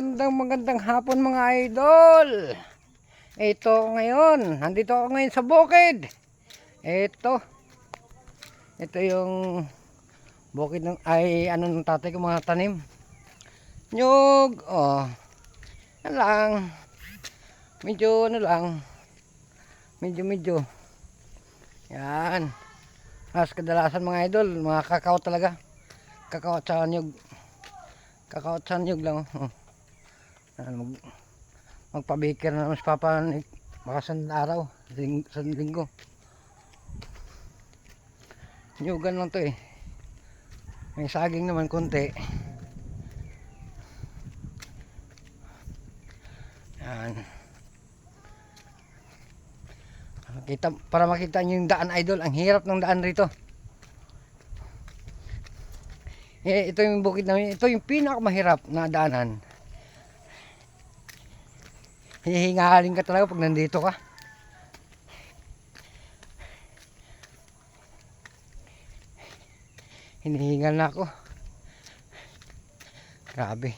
Magandang hapon mga idol. Ito ngayon, nandito ako ngayon sa bukid. Ito yung bukid ng ng tatay ko, mga tanim. Nyug, yan lang. Medyo. Yan. Mas kadalasan mga idol, mga kakao talaga. Kakao at sa nyug. Kakao at sa nyug lang. Magpabikir na naman si Papa baka sa araw, sa linggo. Nyugan lang to eh. May saging naman konti. Yan. Para makita nyo yung daan idol, ang hirap ng daan rito. Ito yung bukid namin, ito yung pinakamahirap na daanan. Hihingahalin ka talaga pag nandito ka. Hinihingal na ako. Grabe.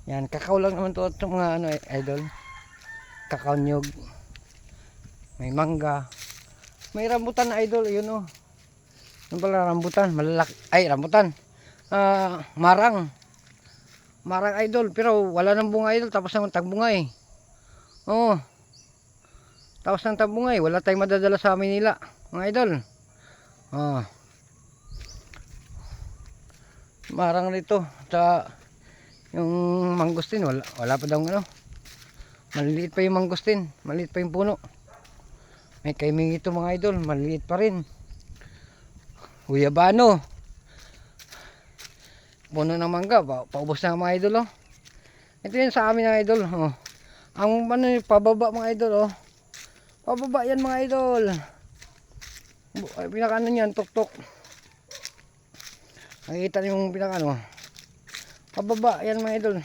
Yan, kakao lang naman to itong mga idol. Kakao nyug. May mangga. May rambutan na idol, yun oh. Yung pala rambutan, malalaki. Ay, rambutan. Marang idol, pero wala nang bunga idol, tapos naman tagbunga eh. Tapos ng tagbunga eh, wala tayong madadala sa Manila, mga idol. Marang rito, sa yung mangustin, wala pa daw maliliit pa yung mangustin, maliit pa yung puno. May kaiming ito mga idol, maliliit pa rin. Guyabano. Puno ng mangga, paubos na mga idol oh. Ito yun sa amin mga idol oh. Ang pababa mga idol oh. Pababa yan mga idol. Pinaka niyan, tuktok. Nakikita niyo yung pinaka pababa yan mga idol.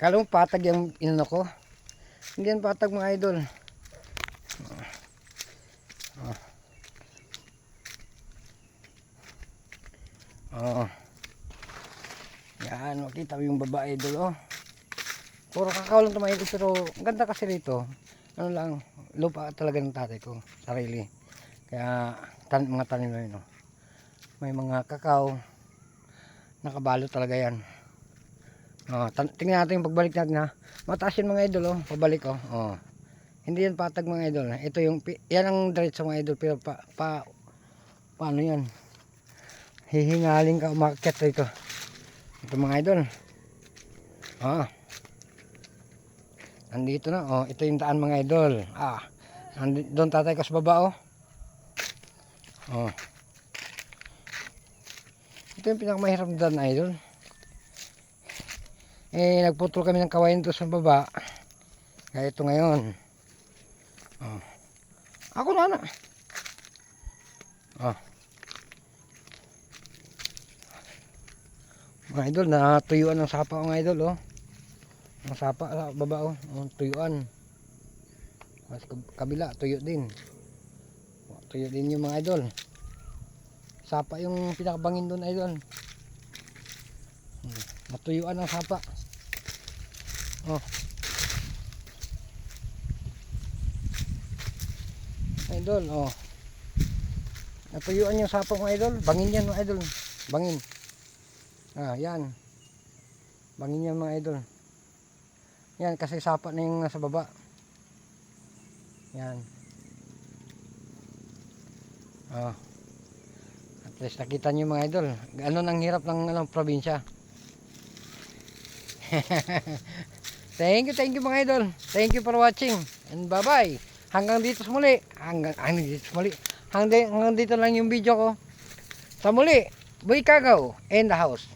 Kala mo patag yung inano ko. Hindi yan patag mga idol. Yan, makita mo yung babae idol oh. Puro kakao lang tumayin pero ang ganda kasi rito. Ano lang, lupa talaga ng tatay ko, sarili. Kaya mga tanim na yun oh. May mga kakao. Nakabalo talaga yan. Tingnan natin yung pagbalik natin ha. Mataas yan mga idol oh, pabalik oh. Hindi yan patag mga idol. Ito yung, yan ang diretso mga idol, pero paano yan? Hihingaling ka umakyat rito. Ito mga idol. Andito na ito yung daan mga idol. Doon tatay ko sa baba Ito yung pinakamahirap na daan idol. Nagputol kami ng kawain doon sa baba. Kaya ito ngayon. Ako na. Mga idol, natuyuan ng sapa mga idol ang sapa sa baba tuyuan. Mas kabila tuyo din yung mga idol. Sapa yung pinakabangin doon idol. Natuyuan ng sapa idol natuyuan yung sapa mga idol. Bangin yan mga idol, bangin. Yan. Bangin yan mga idol. Yan kasi sapa na yung nasa baba. Yan. At least nakita nyo mga idol. Ano nang hirap ng probinsya. Thank you mga idol. Thank you for watching. And bye bye. Hanggang dito sa muli. Hanggang dito lang yung video ko. Sa muli, Boy Kagaw in the house.